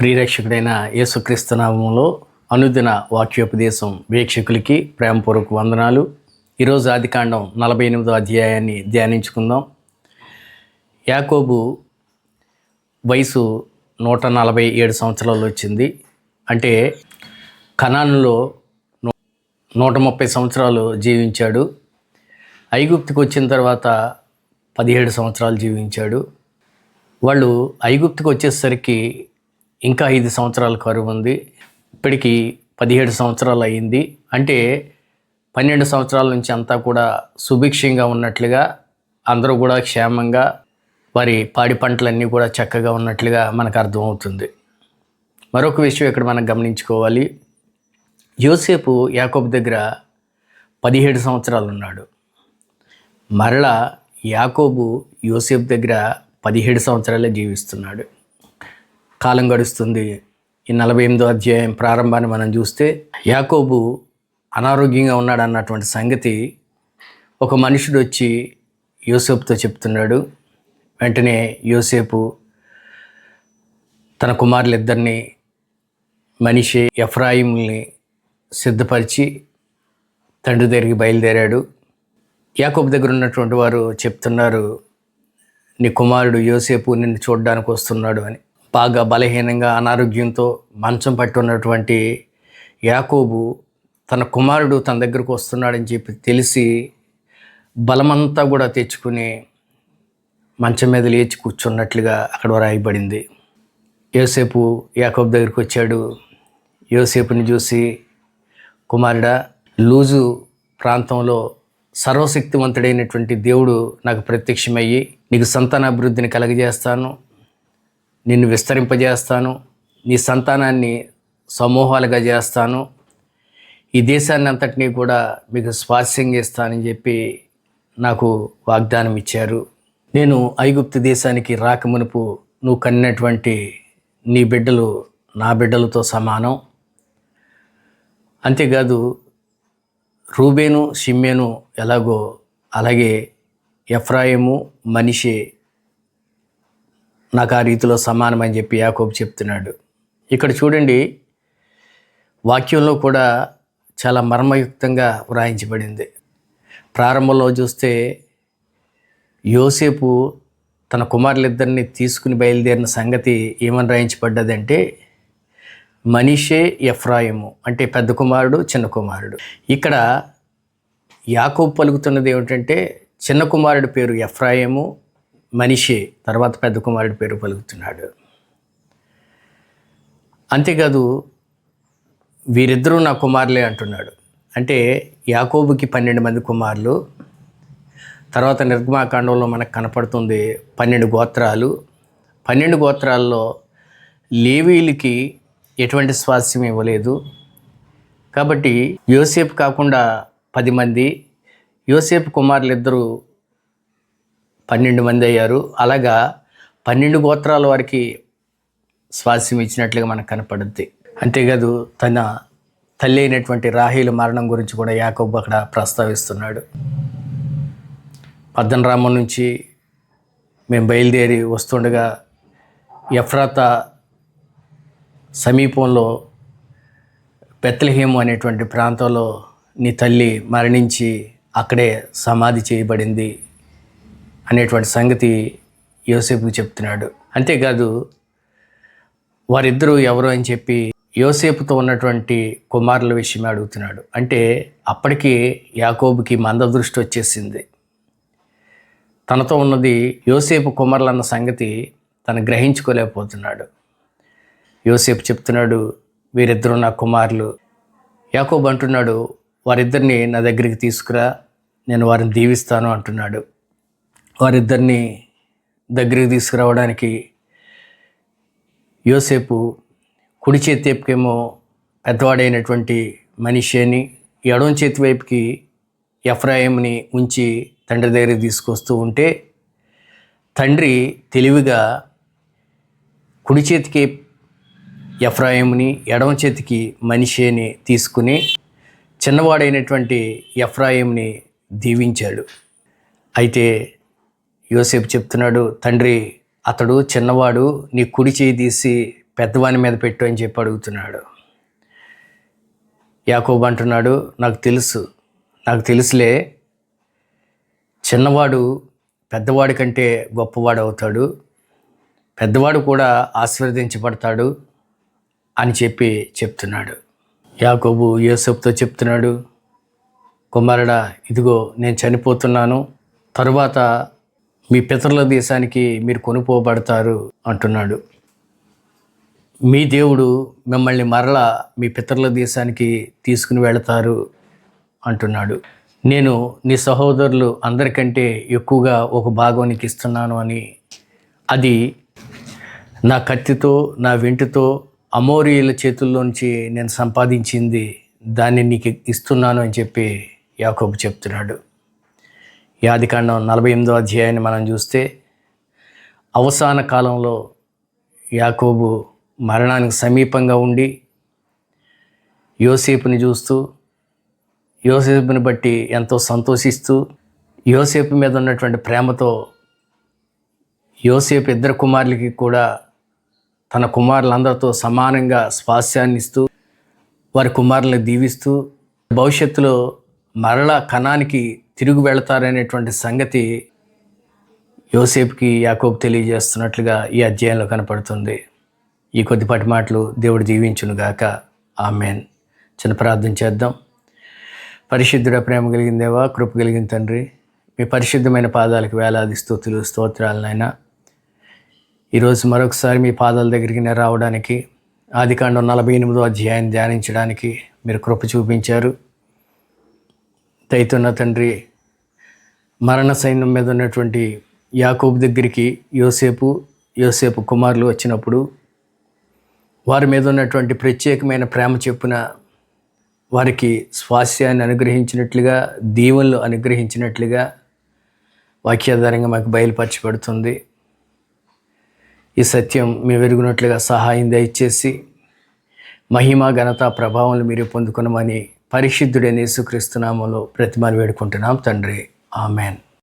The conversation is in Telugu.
ప్రియరక్షకుడైన యేసుక్రీస్తు నామములో అనుదిన వాక్యోపదేశం వీక్షకులకి ప్రేమపూర్వక వందనాలు. ఈరోజు ఆదికాండం 48వ అధ్యాయాన్ని ధ్యానించుకుందాం. యాకోబు వయసు 147 సంవత్సరాలు వచ్చింది. అంటే కనానులో 130 సంవత్సరాలు జీవించాడు. ఐగుప్తుకు వచ్చిన తర్వాత 17 సంవత్సరాలు జీవించాడు. వాళ్ళు ఐగుప్తుకు వచ్చేసరికి ఇంకా 5 సంవత్సరాల కరువు ఉంది. ఇప్పటికీ 17 సంవత్సరాలు అయింది. అంటే 12 సంవత్సరాల నుంచి అంతా కూడా సుభిక్షంగా ఉన్నట్లుగా, అందరూ కూడా క్షేమంగా, వారి పాడి పంటలన్నీ కూడా చక్కగా ఉన్నట్లుగా మనకు అర్థమవుతుంది. మరొక విషయం ఇక్కడ మనం గమనించుకోవాలి. యోసేపు యాకోబు దగ్గర 17 సంవత్సరాలు ఉన్నాడు. మరలా యాకోబు యోసేపు దగ్గర 17 సంవత్సరాలే జీవిస్తున్నాడు. కాలం గడుస్తుంది. ఈ 48వ అధ్యాయం ప్రారంభాన్ని మనం చూస్తే యాకోబు అనారోగ్యంగా ఉన్నాడు అన్నటువంటి సంగతి ఒక మనుషుడు వచ్చి యోసేపుతో చెప్తున్నాడు. వెంటనే యోసేపు తన కుమారులిద్దరిని మనీషే ఎఫ్రాయిముల్ని సిద్ధపరిచి తండ్రి దగ్గరికి బయలుదేరాడు. యాకోబు దగ్గర ఉన్నటువంటి వారు చెప్తున్నారు, నీ కుమారుడు యోసేపు నిన్ను చూడడానికి వస్తున్నాడు అని. బాగా బలహీనంగా అనారోగ్యంతో మంచం పట్టి ఉన్నటువంటి యాకోబు తన కుమారుడు తన దగ్గరకు వస్తున్నాడని చెప్పి తెలిసి బలమంతా కూడా తెచ్చుకుని మంచం మీద లేచి కూర్చున్నట్లుగా అక్కడ రాయబడింది. యోసేపు యాకోబు దగ్గరికి వచ్చాడు. యోసేపుని చూసి, కుమారుడా, లూజు ప్రాంతంలో సర్వశక్తివంతుడైనటువంటి దేవుడు నాకు ప్రత్యక్షమయ్యి నీకు సంతానాభివృద్ధిని కలగజేస్తాను, నిన్ను విస్తరింపజేస్తాను, నీ సంతానాన్ని సమూహాలుగా చేస్తాను, ఈ దేశాన్ని అంతటినీ కూడా మీకు స్వాస్యంగా ఇస్తానని చెప్పి నాకు వాగ్దానం ఇచ్చారు. నేను ఐగుప్తు దేశానికి రాకమునుపు నువ్వు కన్నటువంటి నీ బిడ్డలు నా బిడ్డలతో సమానం. అంతేకాదు రూబేను షిమ్యోను ఎలాగో అలాగే ఎఫ్రాయిము మనీషే నాకు ఆ రీతిలో సమానమని చెప్పి యాకోబు చెప్తున్నాడు. ఇక్కడ చూడండి, వాక్యంలో కూడా చాలా మర్మయుక్తంగా వ్రాయించబడింది. ప్రారంభంలో చూస్తే యోసేపు తన కుమారులిద్దరిని తీసుకుని బయలుదేరిన సంగతి ఏమని రాయించబడ్డదంటే, మనీషే ఎఫ్రాయిము అంటే పెద్ద కుమారుడు చిన్న కుమారుడు. ఇక్కడ యాకోబు పలుకుతున్నది ఏమిటంటే, చిన్న కుమారుడి పేరు ఎఫ్రాయిము, మనీషే తర్వాత పెద్ద కుమారుడి పేరు పలుకుతున్నాడు. అంతేకాదు వీరిద్దరూ నా కుమారులే అంటున్నాడు. అంటే యాకోబుకి 12 మంది కుమారులు. తర్వాత నిర్గమాకాండంలో మనకు కనపడుతుంది 12 గోత్రాలు. 12 గోత్రాల్లో లేవీలకి ఎటువంటి స్వాస్యం ఇవ్వలేదు. కాబట్టి యోసేపు కాకుండా 10 మంది, యోసేపు కుమారులు ఇద్దరు 12 మంది అయ్యారు. అలాగా 12 గోత్రాల వారికి స్వాస్యం ఇచ్చినట్లుగా మనకు కనపడుద్ది. అంతేకాదు తన తల్లి అయినటువంటి రాహేలు మరణం గురించి కూడా యాకోబు అక్కడ ప్రస్తావిస్తున్నాడు. పద్దనరామం నుంచి మేము బయలుదేరి వస్తుండగా ఎఫ్రాతా సమీపంలో బెత్లెహేము అనేటువంటి ప్రాంతంలో నీ తల్లి మరణించి అక్కడే సమాధి చేయబడింది అనేటువంటి సంగతి యోసేపుకు చెప్తున్నాడు. అంతేకాదు వారిద్దరూ ఎవరు అని చెప్పి యోసేపుతో ఉన్నటువంటి కుమారుల విషయమే అడుగుతున్నాడు. అంటే అప్పటికి యాకోబుకి మందదృష్టి వచ్చేసింది. తనతో ఉన్నది యోసేపు కుమారులు అన్న సంగతి తను గ్రహించుకోలేకపోతున్నాడు. యోసేపు చెప్తున్నాడు, వీరిద్దరూ నా కుమారులు. యాకోబు అంటున్నాడు, వారిద్దరిని నా దగ్గరికి తీసుకురా, నేను వారిని దీవిస్తాను అంటున్నాడు. వారిద్దరిని దగ్గరికి తీసుకురావడానికి యోసేపు కుడి చేతి వైపుకేమో పెద్దవాడైనటువంటి మనీషేని, ఎడమ చేతి వైపుకి ఎఫ్రాయిముని ఉంచి తండ్రి దగ్గరికి తీసుకొస్తూ ఉంటే, తండ్రి తెలివిగా కుడి చేతికి ఎఫ్రాయిముని, ఎడమ చేతికి మనీషేని తీసుకుని చిన్నవాడైనటువంటి ఎఫ్రాయిముని దీవించాడు. అయితే యోసేపు చెప్తున్నాడు, తండ్రి అతడు చిన్నవాడు, నీ కుడి చేయి తీసి పెద్దవాని మీద పెట్టు అని చెప్పి అడుగుతున్నాడు. యాకోబు అంటున్నాడు, నాకు తెలుసులే, చిన్నవాడు పెద్దవాడి కంటే గొప్పవాడు అవుతాడు, పెద్దవాడు కూడా ఆశీర్వదించబడతాడు అని చెప్తున్నాడు. యాకోబు యోసేపుతో చెప్తున్నాడు, కుమారుడా, ఇదిగో నేను చనిపోతున్నాను, తరువాత మీ పితరుల దేశానికి మీరు కొనుక్కోబడతారు అంటున్నాడు. మీ దేవుడు మిమ్మల్ని మరలా మీ పితరుల దేశానికి తీసుకుని వెళతారు అంటున్నాడు. నేను నీ సహోదరులు అందరికంటే ఎక్కువగా ఒక భాగం నీకు ఇస్తున్నాను అని, అది నా కత్తితో నా వెంటితో అమోరీయుల చేతుల్లోంచి నేను సంపాదించింది, దాన్ని నీకు ఇస్తున్నాను అని చెప్పి యాకోబు చెప్తున్నాడు. ఆదికాండం 48వ అధ్యాయాన్ని మనం చూస్తే, అవసాన కాలంలో యాకోబు మరణానికి సమీపంగా ఉండి యోసేపుని చూస్తూ, యోసేపుని బట్టి ఎంతో సంతోషిస్తూ, యోసేపు మీద ఉన్నటువంటి ప్రేమతో యోసేపు ఇద్దరు కుమారులకి కూడా తన కుమారులందరితో సమానంగా స్వాస్యాన్ని ఇస్తూ, వారి కుమారులను దీవిస్తూ, భవిష్యత్తులో మరలా కనానికి తిరిగి వెళతారనేటువంటి సంగతి యోసేపుకి యాకోబు తెలియజేస్తున్నట్లుగా ఈ అధ్యాయంలో కనపడుతుంది. ఈ కొద్దిపాటి మాటలు దేవుడు దీవించునుగాక. ఆమెన్. చిన్న ప్రార్థన చేద్దాం. పరిశుద్ధుడ, ప్రేమ కలిగిన దేవా, కృప కలిగిన తండ్రి, మీ పరిశుద్ధమైన పాదాలకు వేలాది స్తుతులు స్తోత్రాలనైనా. ఈరోజు మరొకసారి మీ పాదాల దగ్గరికి నేను రావడానికి, ఆదికాండం 48వ అధ్యాయాన్ని ధ్యానించడానికి మీరు కృప చూపించారు. దయతున్న తండ్రి, మరణ సైన్యం మీద ఉన్నటువంటి యాకోబు దగ్గరికి యోసేపు కుమారులు వచ్చినప్పుడు వారి మీద ఉన్నటువంటి ప్రత్యేకమైన ప్రేమ చెప్పున వారికి స్వాస్యాన్ని అనుగ్రహించినట్లుగా, దీవెనలు అనుగ్రహించినట్లుగా వాక్యాధారంగా మాకు బయలుపరచబడుతుంది. ఈ సత్యం మేము ఎరుగునట్లుగా సహాయం దయచేసి మహిమ ఘనత ప్రభావాలు మీరు పొందుకున్నామని పరిశుద్ధుడైన యేసుక్రీస్తు నామములో ప్రతిమాలు వేడుకుంటున్నాం తండ్రి. ఆమెన్.